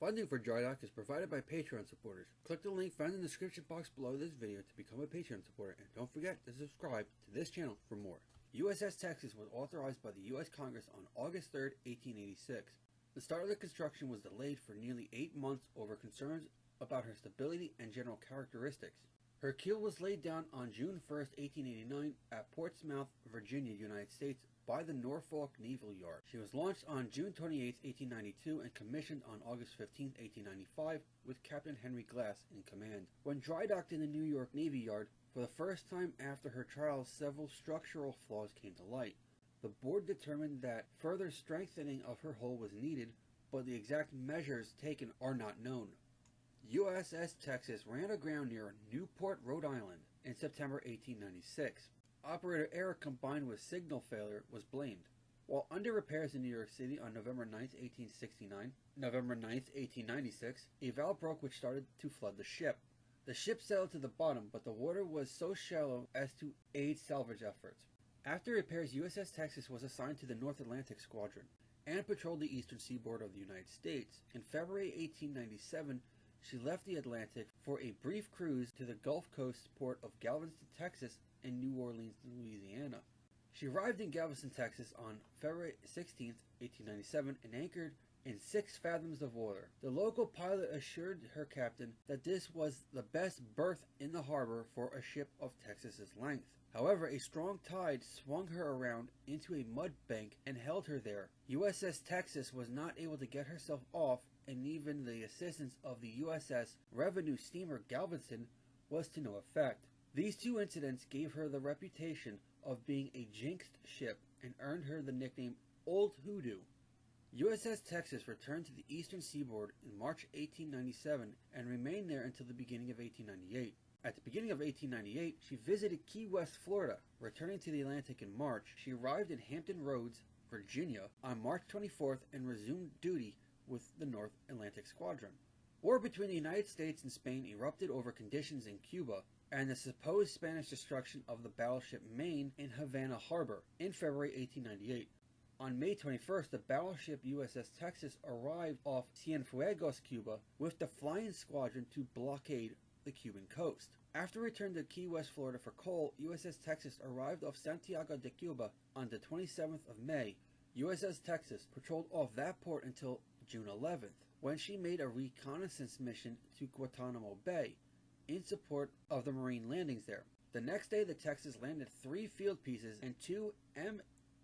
Funding for Dry Dock is provided by Patreon supporters. Click the link found in the description box below this video to become a Patreon supporter, and don't forget to subscribe to this channel for more. USS Texas was authorized by the U.S. Congress on August 3, 1886. The start of the construction was delayed for nearly 8 months over concerns about her stability and general characteristics. Her keel was laid down on June 1, 1889 at Portsmouth, Virginia, United States by the Norfolk Naval Yard. She was launched on June 28, 1892 and commissioned on August 15, 1895 with Captain Henry Glass in command. When dry docked in the New York Navy Yard, for the first time after her trials, several structural flaws came to light. The board determined that further strengthening of her hull was needed, but the exact measures taken are not known. USS Texas ran aground near Newport, Rhode Island in September 1896. Operator error combined with signal failure was blamed. While under repairs in New York City on November 9, 1896, a valve broke which started to flood the ship. The ship sailed to the bottom, but the water was so shallow as to aid salvage efforts. After repairs, USS Texas was assigned to the North Atlantic Squadron and patrolled the eastern seaboard of the United States. In February 1897, she left the Atlantic for a brief cruise to the Gulf Coast port of Galveston, Texas, and New Orleans, Louisiana. She arrived in Galveston, Texas on February 16, 1897 and anchored in 6 fathoms of water. The local pilot assured her captain that this was the best berth in the harbor for a ship of Texas's length. However, a strong tide swung her around into a mud bank and held her there. USS Texas was not able to get herself off, and even the assistance of the USS Revenue steamer Galveston was to no effect. These 2 incidents gave her the reputation of being a jinxed ship and earned her the nickname Old Hoodoo. USS Texas returned to the eastern seaboard in March 1897 and remained there until the beginning of 1898. At the beginning of 1898, she visited Key West, Florida. Returning to the Atlantic in March, she arrived in Hampton Roads, Virginia on March 24th and resumed duty with the North Atlantic Squadron. War between the United States and Spain erupted over conditions in Cuba and the supposed Spanish destruction of the battleship Maine in Havana Harbor in February 1898. On May 21st, the battleship USS Texas arrived off Cienfuegos, Cuba, with the flying squadron to blockade the Cuban coast. After return to Key West, Florida for coal, USS Texas arrived off Santiago de Cuba on the 27th of May. USS Texas patrolled off that port until June 11th, when she made a reconnaissance mission to Guantanamo Bay in support of the Marine landings there. The next day, the Texas landed 3 field pieces and 2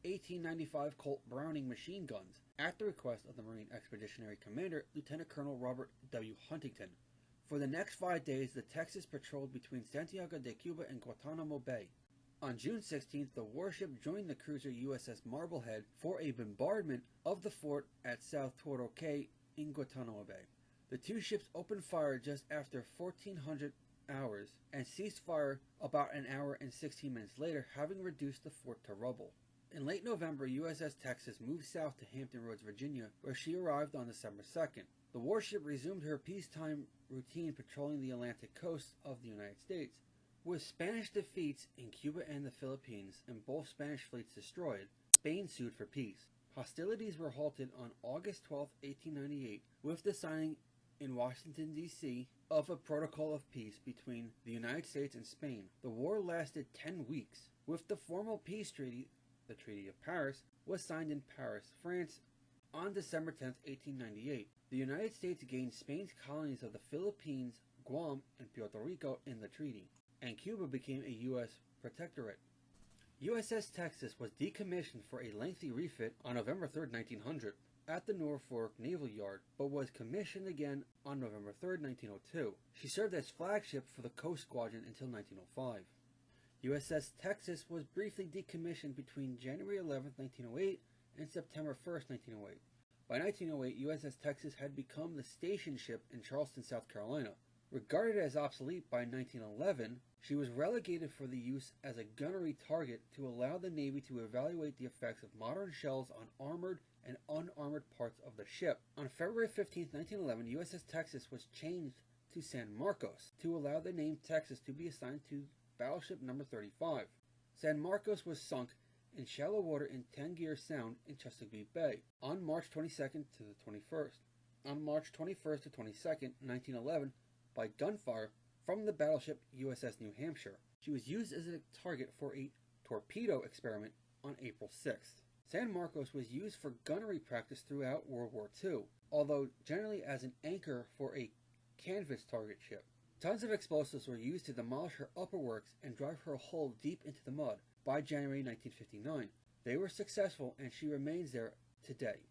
M1895 Colt Browning machine guns at the request of the Marine Expeditionary Commander, Lieutenant Colonel Robert W. Huntington. For the next 5 days, the Texas patrolled between Santiago de Cuba and Guantanamo Bay. On June 16th, the warship joined the cruiser USS Marblehead for a bombardment of the fort at South Toro Cay in Guantanamo Bay. The 2 ships opened fire just after 1400 hours and ceased fire about an hour and 16 minutes later, having reduced the fort to rubble. In late November, USS Texas moved south to Hampton Roads, Virginia, where she arrived on December 2nd. The warship resumed her peacetime routine patrolling the Atlantic coast of the United States. With Spanish defeats in Cuba and the Philippines and both Spanish fleets destroyed, Spain sued for peace. Hostilities were halted on August 12, 1898, with the signing in Washington, D.C. of a protocol of peace between the United States and Spain. The war lasted 10 weeks, with the formal peace treaty, the Treaty of Paris, was signed in Paris, France on December 10, 1898. The United States gained Spain's colonies of the Philippines, Guam, and Puerto Rico in the treaty, and Cuba became a U.S. protectorate. USS Texas was decommissioned for a lengthy refit on November 3, 1900 at the Norfolk Naval Yard, but was commissioned again on November 3, 1902. She served as flagship for the Coast Squadron until 1905. USS Texas was briefly decommissioned between January 11, 1908 and September 1, 1908. By 1908, USS Texas had become the station ship in Charleston, South Carolina. Regarded as obsolete by 1911, she was relegated for the use as a gunnery target to allow the Navy to evaluate the effects of modern shells on armored and unarmored parts of the ship. On February 15, 1911, USS Texas was changed to San Marcos to allow the name Texas to be assigned to battleship number 35. San Marcos was sunk in shallow water in Tangier Sound in Chesapeake Bay on March 22nd to the 21st. on March 21st to 22nd, 1911, by gunfire from the battleship USS New Hampshire. She was used as a target for a torpedo experiment on April 6th. San Marcos was used for gunnery practice throughout World War II, although generally as an anchor for a canvas target ship. Tons of explosives were used to demolish her upper works and drive her hull deep into the mud by January 1959. They were successful, and she remains there today.